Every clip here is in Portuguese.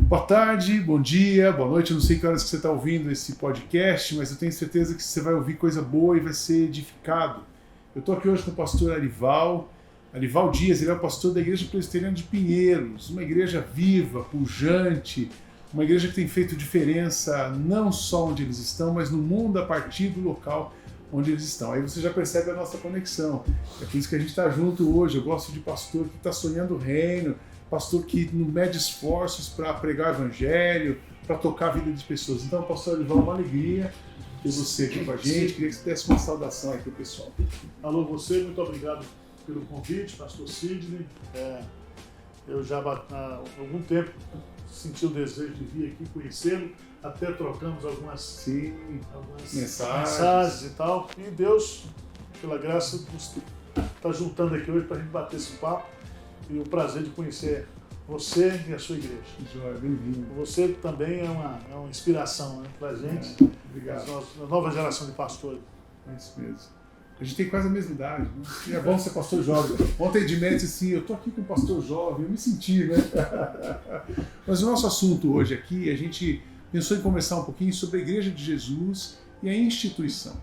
Boa tarde, bom dia, boa noite. Eu não sei que horas que você está ouvindo esse podcast, mas eu tenho certeza que você vai ouvir coisa boa e vai ser edificado. Eu estou aqui hoje com o pastor Arival Dias. Ele é o pastor da Igreja Presbiteriana de Pinheiros, uma igreja viva, pujante, uma igreja que tem feito diferença não só onde eles estão, mas no mundo a partir do local onde eles estão. Aí você já percebe a nossa conexão. É por isso que a gente está junto hoje. Eu gosto de pastor que está sonhando o reino, pastor que não mede esforços para pregar o evangelho, para tocar a vida de pessoas. Então, pastor Arival, é uma alegria ter você aqui com a gente. Queria que você desse uma saudação aí para o pessoal. Alô, você, muito obrigado pelo convite, pastor Sidney. Eu já há algum tempo senti o desejo de vir aqui conhecê-lo, até trocamos algumas mensagens e tal. E Deus, pela graça, nos está juntando aqui hoje para a gente bater esse papo. E o prazer de conhecer você e a sua igreja. Joia, bem-vindo. Você também é uma inspiração, né, para a gente. Obrigado. A nova geração de pastores. É isso mesmo. A gente tem quase a mesma idade, né? E é bom ser pastor jovem. Ontem de mente assim, eu tô aqui com um pastor jovem, eu me senti, né? Mas o nosso assunto hoje aqui, a gente pensou em conversar um pouquinho sobre a Igreja de Jesus e a instituição.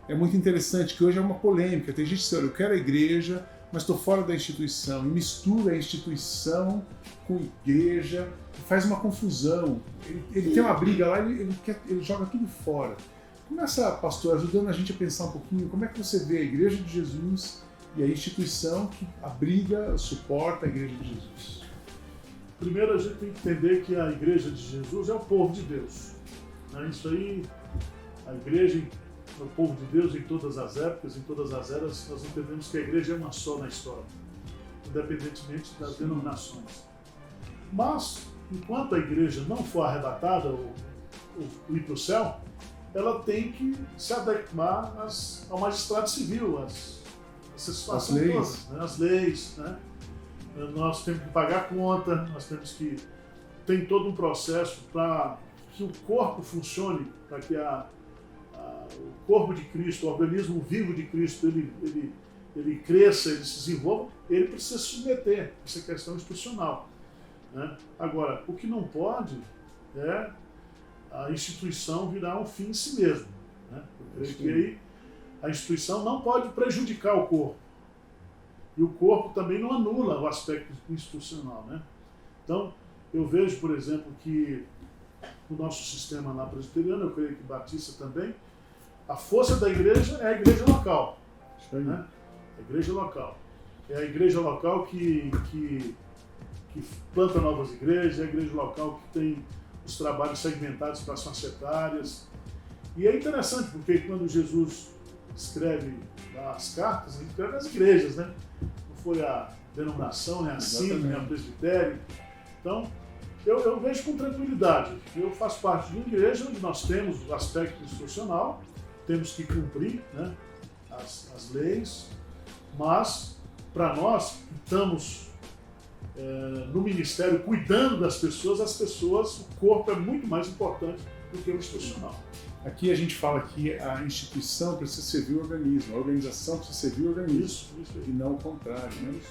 É muito interessante que hoje é uma polêmica. Tem gente que diz, olha, eu quero a igreja, mas estou fora da instituição, e mistura a instituição com igreja, faz uma confusão. Ele tem uma briga lá, ele joga tudo fora. Começa, pastor, ajudando a gente a pensar um pouquinho, como é que você vê a Igreja de Jesus e a instituição que abriga, suporta a Igreja de Jesus? Primeiro a gente tem que entender que a Igreja de Jesus é o povo de Deus. Isso aí, a igreja é o povo de Deus em todas as épocas, em todas as eras. Nós entendemos que a igreja é uma só na história, independentemente das denominações. Mas, enquanto a igreja não for arrebatada ou ir para o céu, ela tem que se adequar ao magistrado civil, essas situações todas, né? As leis, né? Nós temos que pagar conta, nós temos que... Tem todo um processo para que o corpo funcione, para que o corpo de Cristo, o organismo vivo de Cristo, ele cresça, ele se desenvolva, ele precisa se submeter a essa questão institucional, né? Agora, o que não pode é a instituição virar um fim em si mesmo, né? Eu creio que aí a instituição não pode prejudicar o corpo. E o corpo também não anula o aspecto institucional, né? Então, eu vejo, por exemplo, que no nosso sistema lá presbiteriano, eu creio que Batista também, a força da igreja é a igreja local, né? A igreja local. É a igreja local que planta novas igrejas, é a igreja local que tem os trabalhos segmentados para as faixas etárias. E é interessante, porque quando Jesus escreve as cartas, ele escreve as igrejas, né? Não foi a denominação, nem a sínodo, nem a presbitério. Então, eu vejo com tranquilidade. Eu faço parte de uma igreja onde nós temos o aspecto institucional, temos que cumprir, né, as leis, mas para nós que estamos no ministério cuidando das pessoas, o corpo é muito mais importante do que o institucional. Aqui a gente fala que a instituição precisa servir o organismo, a organização precisa servir o organismo, isso e não o contrário, né?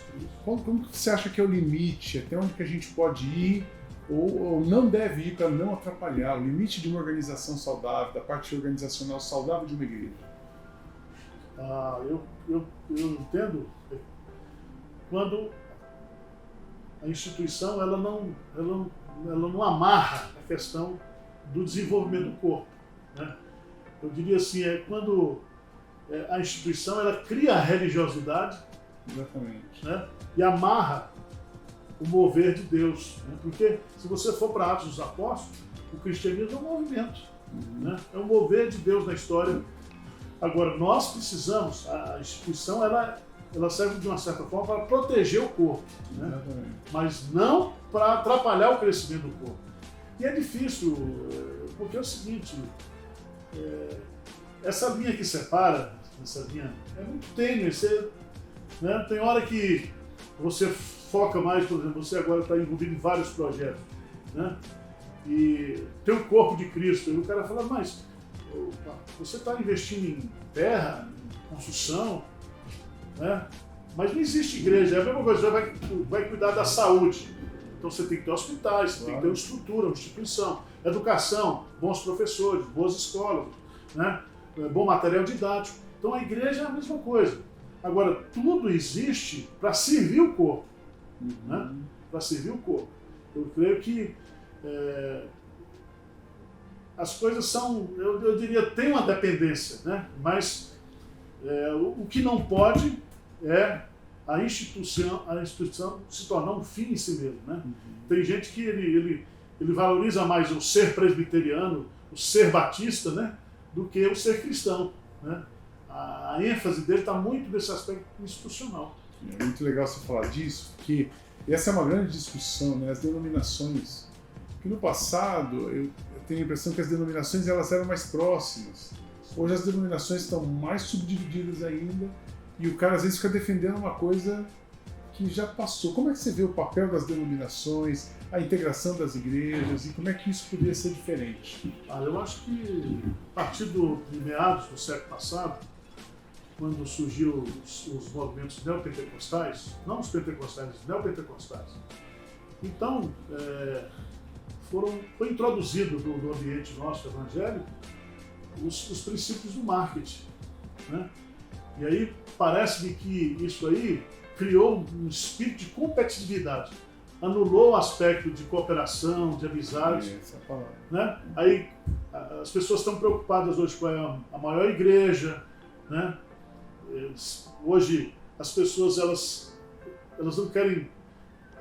Como você acha que é o limite, até onde que a gente pode ir ou não deve ir para não atrapalhar, o limite de uma organização saudável, da parte organizacional saudável de uma igreja? Eu entendo quando a instituição ela não amarra a questão do desenvolvimento do corpo, né? Eu diria assim, quando a instituição ela cria a religiosidade, exatamente, né? E amarra o mover de Deus, né? Porque se você for para Atos dos Apóstolos, o cristianismo é um movimento, né? É um mover de Deus na história. Agora, nós precisamos, a instituição ela serve de uma certa forma para proteger o corpo, né? Mas não para atrapalhar o crescimento do corpo. E é difícil, porque é o seguinte, essa linha que separa, essa linha é muito tênue, né? Tem hora que você foca mais, por exemplo, você agora está envolvido em vários projetos, né? E tem o corpo de Cristo, e o cara fala, mas você está investindo em terra, em construção, né? Mas não existe igreja, é a mesma coisa, você vai cuidar da saúde. Então você tem que ter hospitais, você tem que ter uma estrutura, uma instituição, educação, bons professores, boas escolas, né? Bom material didático. Então a igreja é a mesma coisa. Agora, tudo existe para servir o corpo. Né? Para servir o corpo. Eu creio que as coisas são, eu diria, tem uma dependência, né? Mas o que não pode é a instituição se tornar um fim em si mesmo, né? Tem gente que ele valoriza mais o ser presbiteriano, o ser batista, né? Do que o ser cristão, né? A ênfase dele está muito nesse aspecto institucional. É muito legal você falar disso, porque essa é uma grande discussão, né? As denominações. Porque no passado, eu tenho a impressão que as denominações elas eram mais próximas. Hoje as denominações estão mais subdivididas ainda e o cara às vezes fica defendendo uma coisa que já passou. Como é que você vê o papel das denominações, a integração das igrejas e como é que isso poderia ser diferente? Eu acho que a partir de meados do século passado, quando surgiu os movimentos neopentecostais, não os pentecostais, os neopentecostais, então foi introduzido no ambiente nosso evangélico os princípios do marketing, né? E aí parece-me que isso aí criou um espírito de competitividade, anulou o aspecto de cooperação, de amizade, né? Aí as pessoas estão preocupadas hoje com a maior igreja, né? Hoje as pessoas elas não querem.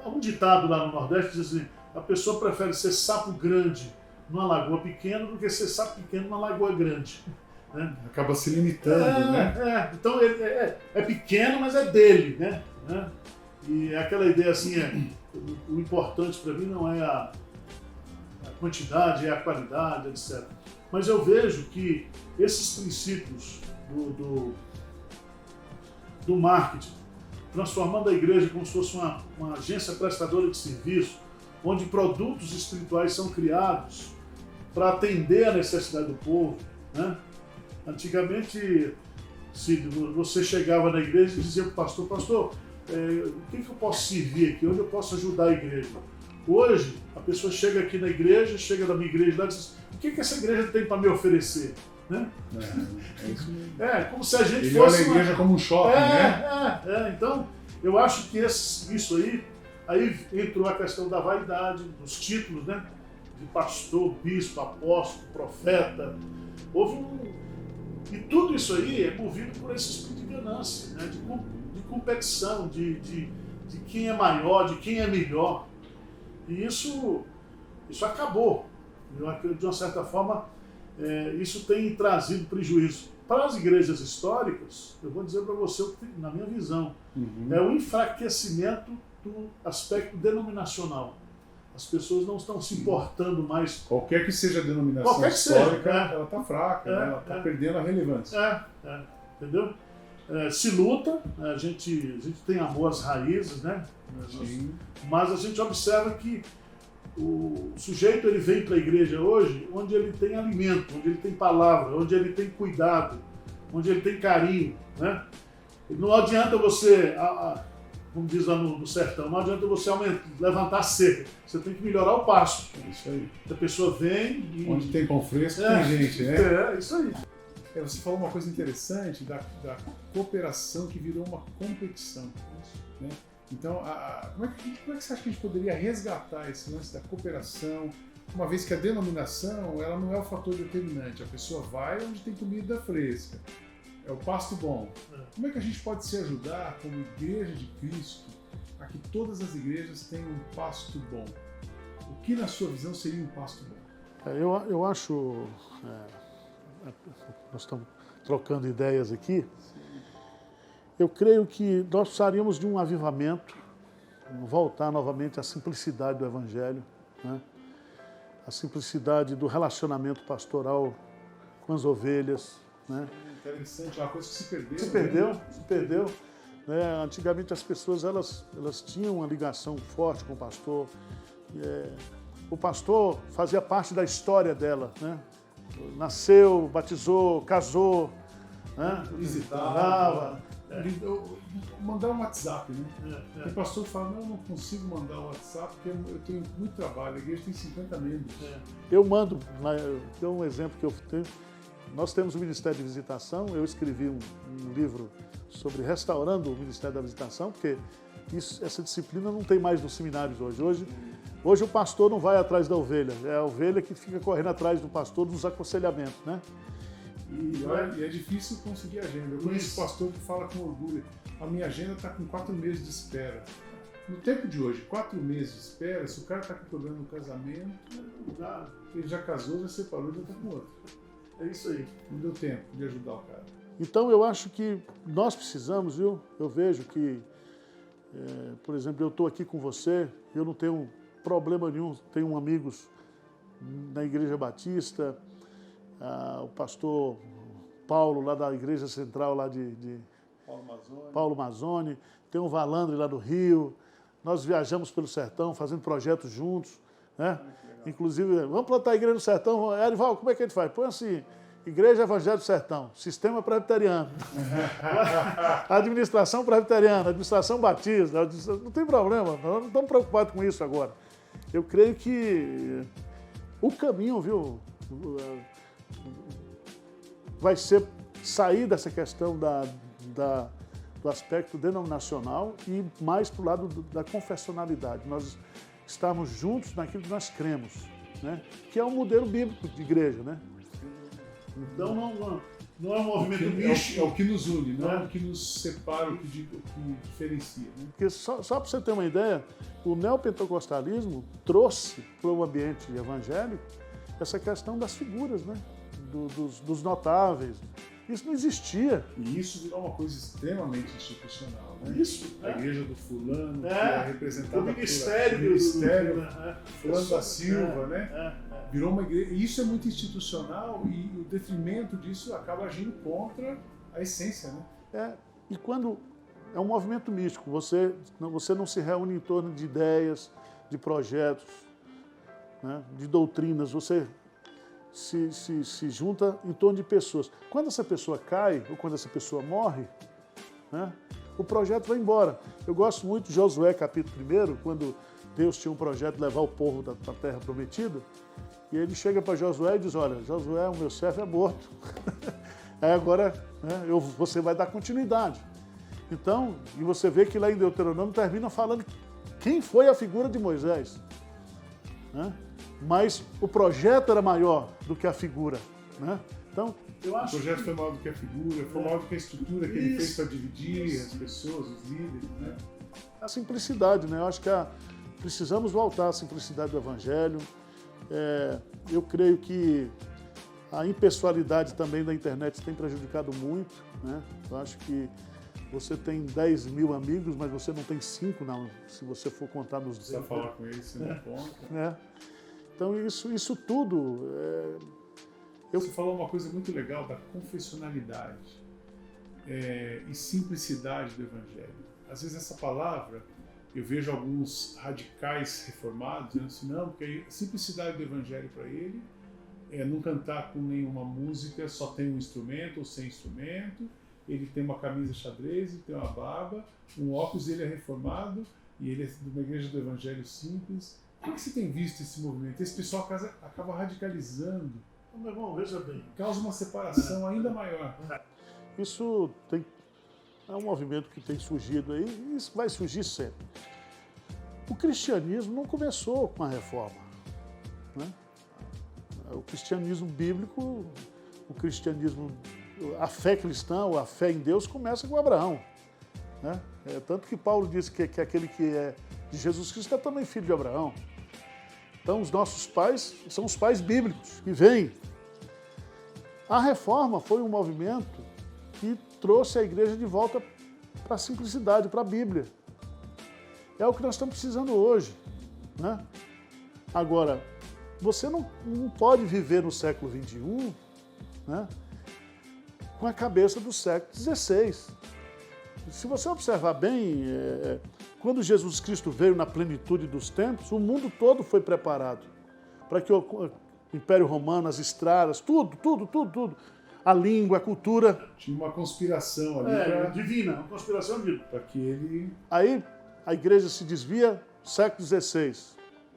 Há um ditado lá no Nordeste que diz assim: a pessoa prefere ser sapo grande numa lagoa pequena do que ser sapo pequeno numa lagoa grande. Né? Acaba se limitando, né? Então ele é pequeno, mas é dele, né? E aquela ideia assim, o importante para mim não é a quantidade, é a qualidade, etc. Mas eu vejo que esses princípios do marketing, transformando a igreja como se fosse uma agência prestadora de serviço, onde produtos espirituais são criados para atender a necessidade do povo, né? Antigamente, se você chegava na igreja e dizia para o pastor, o que eu posso servir aqui? Onde eu posso ajudar a igreja? Hoje, a pessoa chega aqui na igreja, chega na minha igreja lá e diz, o que essa igreja tem para me oferecer? Né? É isso mesmo. Como se a gente Ele fosse olha a igreja como um shopping, né? Então, eu acho que isso aí entrou a questão da vaidade, dos títulos, né? De pastor, bispo, apóstolo, profeta. E tudo isso aí é movido por esse espírito de ganância, né? De competição, de quem é maior, de quem é melhor. E isso acabou. Eu acredito, de uma certa forma, isso tem trazido prejuízo. Para as igrejas históricas, eu vou dizer para você, na minha visão, é o enfraquecimento do aspecto denominacional. As pessoas não estão se importando mais. Qualquer que seja a denominação histórica, ela está fraca, né? Ela está perdendo a relevância. Entendeu? Se luta, a gente tem amor às raízes, né? Sim. Mas a gente observa que o sujeito ele vem para a igreja hoje onde ele tem alimento, onde ele tem palavra, onde ele tem cuidado, onde ele tem carinho, né? E não adianta você, como diz lá no sertão, não adianta você levantar a cerca, você tem que melhorar o pasto. É isso aí. A pessoa vem e... Onde tem pão fresco, tem gente, né? É isso aí. Você falou uma coisa interessante da cooperação que virou uma competição, né? Então, como é que você acha que a gente poderia resgatar esse lance da cooperação, uma vez que a denominação ela não é o fator determinante, a pessoa vai onde tem comida fresca, é o pasto bom. Como é que a gente pode se ajudar como igreja de Cristo a que todas as igrejas tenham um pasto bom? O que na sua visão seria um pasto bom? Eu acho, nós estamos trocando ideias aqui, eu creio que nós precisaríamos de um avivamento, voltar novamente à simplicidade do Evangelho, né? A simplicidade do relacionamento pastoral com as ovelhas. Né? Interessante, é uma coisa que se perdeu. Se perdeu. Né? Antigamente as pessoas elas tinham uma ligação forte com o pastor. O pastor fazia parte da história dela. Né? Nasceu, batizou, casou, né? Visitava. Mandar um WhatsApp, né? Tem pastor que fala, não, eu não consigo mandar um WhatsApp porque eu tenho muito trabalho, a igreja tem 50 membros. Eu mando, tem um exemplo que eu tenho. Nós temos o Ministério de Visitação, eu escrevi um livro sobre restaurando o Ministério da Visitação, porque essa disciplina não tem mais nos seminários hoje. Hoje o pastor não vai atrás da ovelha, é a ovelha que fica correndo atrás do pastor dos aconselhamentos, né? E é difícil conseguir agenda. Eu conheço pastor que fala com orgulho, a minha agenda está com 4 meses de espera. No tempo de hoje, 4 meses de espera, se o cara está com problema no casamento, ele já casou, já separou, já está com outro. É isso aí. Não deu tempo de ajudar o cara. Então eu acho que nós precisamos, viu? Eu vejo que, por exemplo, eu estou aqui com você, eu não tenho problema nenhum, tenho amigos na Igreja Batista, o pastor Paulo, lá da Igreja Central lá de Paulo Mazzoni, tem o Valandre lá do Rio, nós viajamos pelo sertão fazendo projetos juntos, né? Inclusive, vamos plantar a igreja no sertão. Arival, como é que a gente faz? Põe assim, Igreja Evangelho do Sertão, Sistema Presbiteriano, Administração Presbiteriana, Administração Batista, não tem problema, nós não estamos preocupados com isso agora. Eu creio que o caminho, viu, vai ser sair dessa questão do aspecto denominacional e mais para o lado da confessionalidade. Nós estamos juntos naquilo que nós cremos, né? Que é um modelo bíblico de igreja, né? Então não é um movimento místico. É o que nos une, não é o que nos separa, o que diferencia. Né? Porque só para você ter uma ideia, o neopentecostalismo trouxe para o ambiente evangélico essa questão das figuras, né? Dos notáveis. Isso não existia. E isso virou uma coisa extremamente institucional. Né? Isso. A igreja do fulano, que é representada o ministério fulano da Silva, né? Virou uma igreja. E isso é muito institucional e o detrimento disso acaba agindo contra a essência, né? E quando é um movimento místico, você não se reúne em torno de ideias, de projetos, né? De doutrinas, você se junta em torno de pessoas. Quando essa pessoa cai, ou quando essa pessoa morre, né, o projeto vai embora. Eu gosto muito de Josué, capítulo 1, quando Deus tinha um projeto de levar o povo para a terra prometida, e ele chega para Josué e diz, olha, Josué, o meu servo é morto. Aí agora, né, você vai dar continuidade. Então, e você vê que lá em Deuteronômio termina falando quem foi a figura de Moisés, né? Mas o projeto era maior do que a figura, né? Então, eu acho o projeto foi maior do que a figura, foi maior do que a estrutura que ele fez para dividir as pessoas, os líderes, né? A simplicidade, né? Eu acho que precisamos voltar à simplicidade do Evangelho. Eu creio que a impessoalidade também da internet tem prejudicado muito, né? Eu acho que você tem 10 mil amigos, mas você não tem 5, não, se você for contar nos dedos. Você vai falar com eles, você não conta. Então, isso tudo... Você falou uma coisa muito legal da confessionalidade e simplicidade do Evangelho. Às vezes essa palavra, eu vejo alguns radicais reformados dizendo assim, não, porque a simplicidade do Evangelho para ele é não cantar com nenhuma música, só tem um instrumento ou sem instrumento, ele tem uma camisa xadrez, ele tem uma barba, um óculos, ele é reformado e ele é de uma igreja do Evangelho simples. Como é que você tem visto esse movimento? Esse pessoal acaba radicalizando. Meu irmão, veja bem. Causa uma separação ainda maior. Isso é um movimento que tem surgido aí e isso vai surgir sempre. O cristianismo não começou com a reforma, né? O cristianismo bíblico, a fé cristã, ou a fé em Deus começa com Abraão, né? Tanto que Paulo diz que aquele que é de Jesus Cristo é também filho de Abraão. Então, os nossos pais são os pais bíblicos que vêm. A reforma foi um movimento que trouxe a igreja de volta para a simplicidade, para a Bíblia. É o que nós estamos precisando hoje, né? Agora, você não pode viver no século XXI, né, com a cabeça do século XVI. Se você observar bem, quando Jesus Cristo veio na plenitude dos tempos, o mundo todo foi preparado para que o Império Romano, as estradas, tudo, a língua, a cultura. Tinha uma conspiração ali Divina, uma conspiração divina. para que ele... Aí a igreja se desvia, século XVI.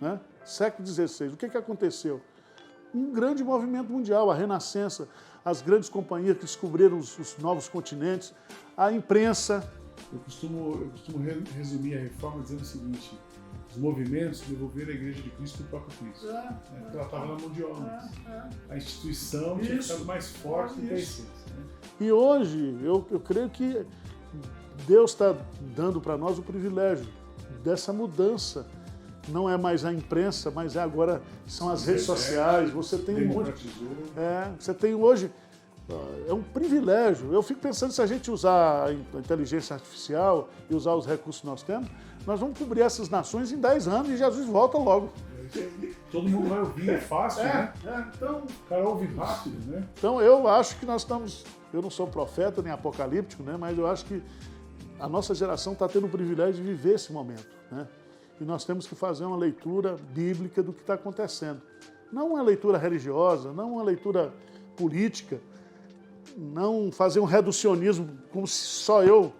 Né? Século XVI. O que aconteceu? Um grande movimento mundial, a Renascença, as grandes companhias que descobriram os novos continentes, a imprensa. Eu costumo resumir a reforma dizendo o seguinte: os movimentos devolveram a Igreja de Cristo para o próprio Cristo. Porque ela estava na mão de homens. A instituição tinha ficado mais forte do que a essência. Né? E hoje, eu creio que Deus está dando para nós o privilégio dessa mudança. Não é mais a imprensa, mas agora são as redes sociais. Você tem você tem hoje... É um privilégio. Eu fico pensando, se a gente usar a inteligência artificial e usar os recursos que nós temos, nós vamos cobrir essas nações em 10 anos e Jesus volta logo. Todo mundo vai ouvir, é fácil, né? Então, o cara ouve rápido, né? Então eu acho que nós estamos... Eu não sou profeta nem apocalíptico, né? Mas eu acho que a nossa geração está tendo o privilégio de viver esse momento, né? E nós temos que fazer uma leitura bíblica do que está acontecendo. Não uma leitura religiosa, não uma leitura política, não fazer um reducionismo como se só eu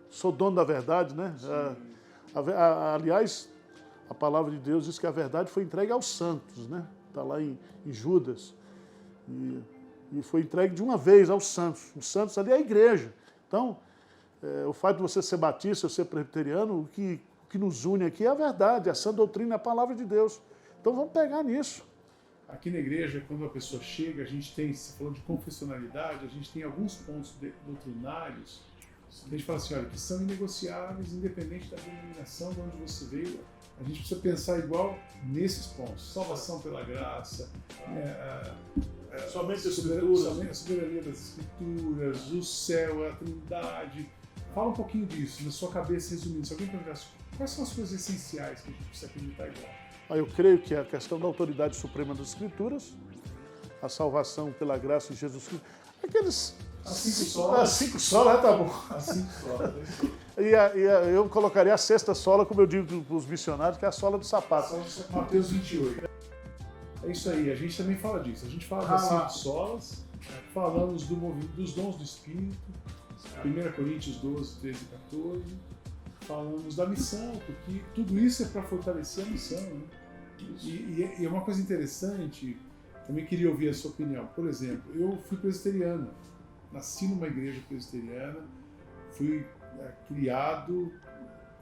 sou dono da verdade, né? Aliás, a palavra de Deus diz que a verdade foi entregue aos santos, né? Está lá em Judas. E foi entregue de uma vez aos santos. Os santos ali é a igreja. Então, o fato de você ser batista, ser presbiteriano, o que nos une aqui é a verdade, a sã doutrina, a palavra de Deus. Então vamos pegar nisso. Aqui na igreja, quando a pessoa chega, a gente tem, se falou de confessionalidade, a gente tem alguns pontos doutrinários, a gente fala assim, olha, que são inegociáveis, independente da denominação de onde você veio, a gente precisa pensar igual nesses pontos. Salvação pela graça, somente a soberania das escrituras, o céu, a trindade. Fala um pouquinho disso, na sua cabeça, resumindo. Se alguém perguntasse, quais são as coisas essenciais que a gente precisa acreditar igual? Eu creio que é a questão da autoridade suprema das Escrituras, a salvação pela graça de Jesus Cristo. Aqueles... As 5 solas. As 5 solas, tá bom. As 5 solas. Eu colocaria a 6ª sola, como eu digo para os missionários, que é a sola do sapato. Mateus 28. É isso aí, a gente também fala disso. A gente fala das 5 solas, falamos dos dons do Espírito, 1 Coríntios 12, 13 e 14. Falamos da missão, porque tudo isso é para fortalecer a missão. Né? E é uma coisa interessante, também queria ouvir a sua opinião. Por exemplo, eu fui presbiteriano, nasci numa igreja presbiteriana, fui criado,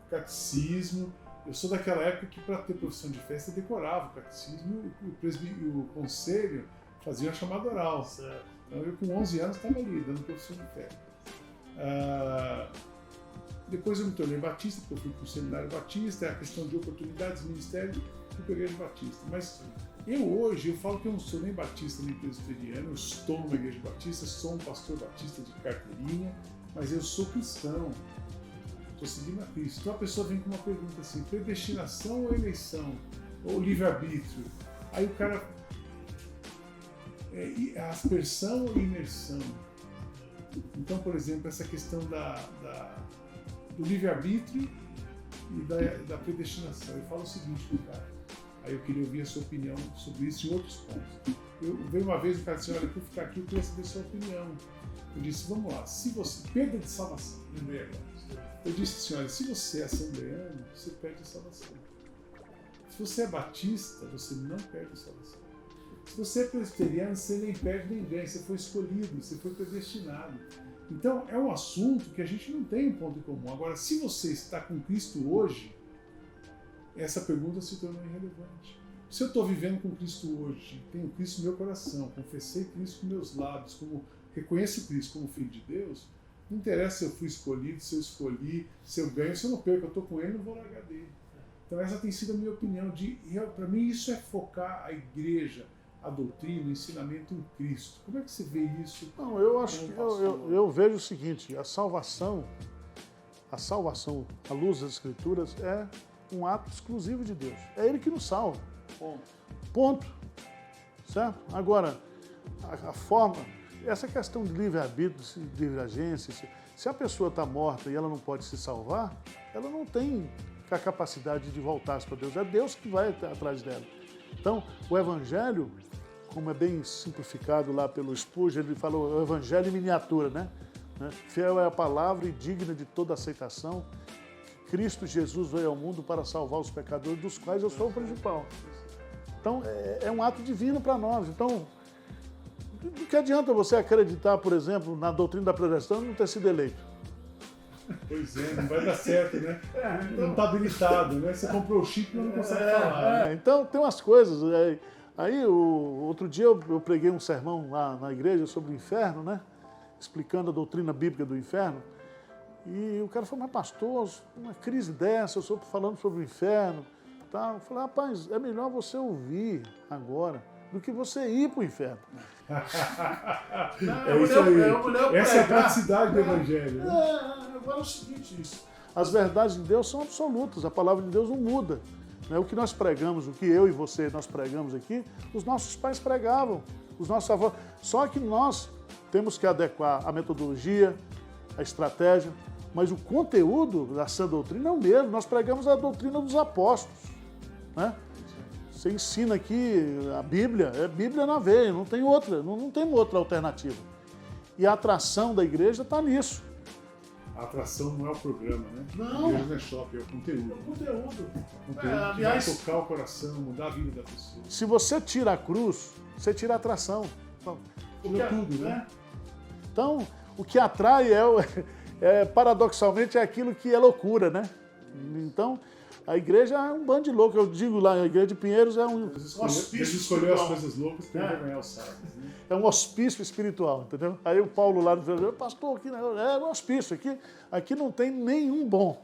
catecismo. Eu sou daquela época que, para ter profissão de fé, você decorava o catecismo e o conselho fazia a chamada oral. Certo. Então eu, com 11 anos, estava ali, dando profissão de fé. Depois eu me tornei batista, porque eu fui para o seminário batista, a questão de oportunidades, ministério, fui para a igreja batista. Mas hoje, eu falo que eu não sou nem batista nem presbiteriano, eu estou numa igreja batista, sou um pastor batista de carteirinha, mas eu sou cristão, estou seguindo a Cristo. Então a pessoa vem com uma pergunta assim, predestinação ou eleição? Ou livre-arbítrio? Aí o cara, aspersão ou imersão? Então, por exemplo, essa questão do livre-arbítrio e da predestinação. Eu falo o seguinte pro cara, aí eu queria ouvir a sua opinião sobre isso em outros pontos. Veio uma vez o cara disse, olha, por ficar aqui eu queria saber a sua opinião. Eu disse, vamos lá, se você... Perda de salvação, lembrei agora. Eu disse assim, olha, se você é assembleano, você perde a salvação. Se você é batista, você não perde a salvação. Se você é presbiteriano, você nem perde nem ganha, você foi escolhido, você foi predestinado. Então, é um assunto que a gente não tem um ponto em comum. Agora, se você está com Cristo hoje, essa pergunta se tornou irrelevante. Se eu estou vivendo com Cristo hoje, tenho Cristo no meu coração, confessei Cristo com meus lábios, reconheço Cristo como Filho de Deus, não interessa se eu fui escolhido, se eu escolhi, se eu ganho, se eu não perco, eu estou com Ele, não vou largar dele. Então, essa tem sido a minha opinião. Para mim, isso é focar a igreja, a doutrina, o ensinamento em Cristo. Como é que você vê isso? Não, eu acho que eu vejo o seguinte, a salvação, à luz das Escrituras, é um ato exclusivo de Deus. É Ele que nos salva. Ponto. Certo? Agora, a forma, essa questão de livre-arbítrio, de livre-agência, se a pessoa está morta e ela não pode se salvar, ela não tem a capacidade de voltar para Deus. É Deus que vai atrás dela. Então, o Evangelho como é bem simplificado lá pelo Spurgeon, ele falou o evangelho em miniatura, né? Fiel é a palavra e digna de toda aceitação. Cristo Jesus veio ao mundo para salvar os pecadores, dos quais eu sou o principal. Então, é um ato divino para nós. Então, do que adianta você acreditar, por exemplo, na doutrina da predestinação e não ter sido eleito? Pois é, não vai dar certo, né? Não está habilitado, né? Você comprou o chip e não consegue falar. Né? Então, tem umas coisas. Aí, outro dia eu preguei um sermão lá na igreja sobre o inferno, né? Explicando a doutrina bíblica do inferno. E o cara falou, mas pastor, uma crise dessa, eu estou falando sobre o inferno. Tá? Eu falei, rapaz, é melhor você ouvir agora do que você ir para o inferno. Isso aí. Essa é a praticidade do evangelho. Né? Agora é o seguinte, as verdades de Deus são absolutas, a palavra de Deus não muda. O que nós pregamos, o que eu e você nós pregamos aqui, os nossos pais pregavam, os nossos avós. Só que nós temos que adequar a metodologia, a estratégia, mas o conteúdo da sã doutrina é o mesmo. Nós pregamos a doutrina dos apóstolos. Né? Você ensina aqui a Bíblia, é Bíblia na veia, não tem outra, não tem outra alternativa. E a atração da igreja está nisso. A atração não é o programa, né? Não. A igreja não é shopping, é o conteúdo. É o conteúdo. O conteúdo que vai tocar o coração, mudar a vida da pessoa. Se você tira a cruz, você tira a atração. Tudo, né? Então, o que atrai paradoxalmente, é aquilo que é loucura, né? Então, a igreja é um bando de loucos. Eu digo lá, a igreja de Pinheiros é um hospício. Deus escolheu as coisas loucas para ganhar os sábios. Né? É um hospício espiritual, entendeu? Aí o Paulo lá no pastor, aqui é um hospício, aqui não tem nenhum bom.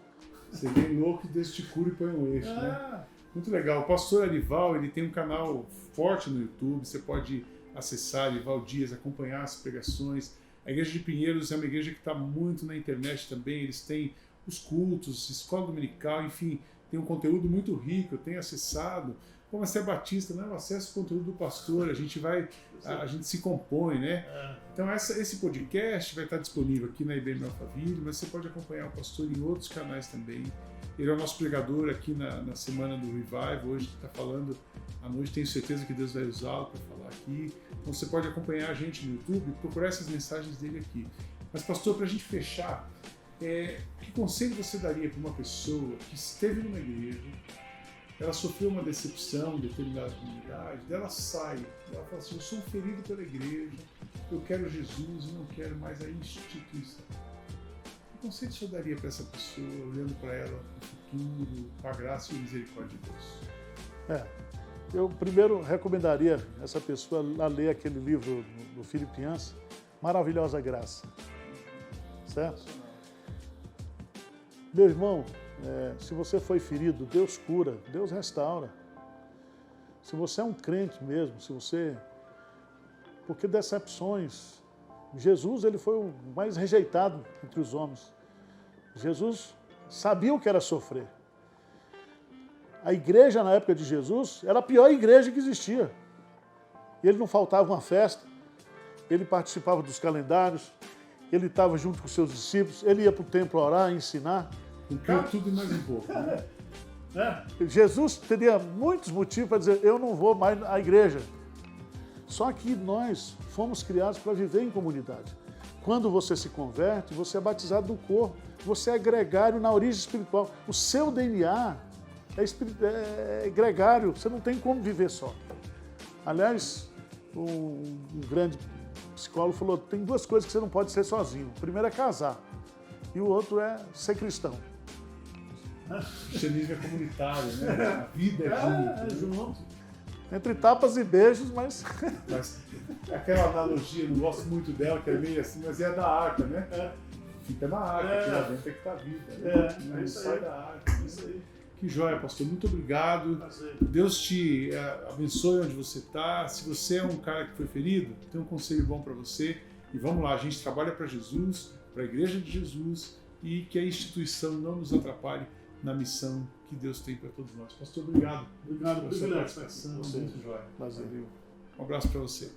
Você vem louco e Deus te cura e põe um eixo, né? Muito legal. O pastor Arival, ele tem um canal forte no YouTube, você pode acessar Arival Dias, acompanhar as pregações. A igreja de Pinheiros é uma igreja que está muito na internet também, eles têm os cultos, escola dominical, enfim, tem um conteúdo muito rico, eu tenho acessado. Como você é batista, né? Eu acesso o conteúdo do pastor, a gente se compõe, né? Então esse podcast vai estar disponível aqui na IBM Alphaville, mas você pode acompanhar o pastor em outros canais também. Ele é o nosso pregador aqui na semana do Revive, hoje está falando à noite, tenho certeza que Deus vai usá-lo para falar aqui. Então você pode acompanhar a gente no YouTube e procurar essas mensagens dele aqui. Mas pastor, para a gente fechar, que conselho você daria para uma pessoa que esteve numa igreja, ela sofreu uma decepção em determinada comunidade, dela sai, ela fala assim, eu sou ferido pela igreja, eu quero Jesus e não quero mais a instituição. Que conselho você daria para essa pessoa, olhando para ela no futuro, com a graça e a misericórdia de Deus? Eu primeiro recomendaria essa pessoa a ler aquele livro do Filipenses, Maravilhosa Graça. Certo? Meu irmão, se você foi ferido, Deus cura, Deus restaura. Se você é um crente mesmo, porque decepções, Jesus ele foi o mais rejeitado entre os homens. Jesus sabia o que era sofrer. A igreja na época de Jesus era a pior igreja que existia. Ele não faltava uma festa, ele participava dos calendários, ele estava junto com seus discípulos, ele ia para o templo orar, ensinar. Então, tudo e mais um pouco. Né? Jesus teria muitos motivos para dizer, eu não vou mais à igreja. Só que nós fomos criados para viver em comunidade. Quando você se converte, você é batizado no corpo, você é gregário na origem espiritual. O seu DNA é gregário, você não tem como viver só. Aliás, um grande psicólogo falou, tem duas coisas que você não pode ser sozinho. O primeiro é casar e o outro é ser cristão. O cristianismo é comunitário, né? A vida é junto. Entre tapas e beijos, mas aquela analogia, não gosto muito dela, que é meio assim, mas é a da arca, né? Fica na arca, aqui lá dentro é que está a vida. Não sai da arca. Isso aí. Que joia, pastor. Muito obrigado. Deus te abençoe onde você está. Se você é um cara que foi ferido, tem um conselho bom para você. E vamos lá, a gente trabalha para Jesus, para a Igreja de Jesus, e que a instituição não nos atrapalhe na missão que Deus tem para todos nós. Pastor, obrigado. Obrigado pela sua participação. Muito joia. Prazer. Um abraço para você.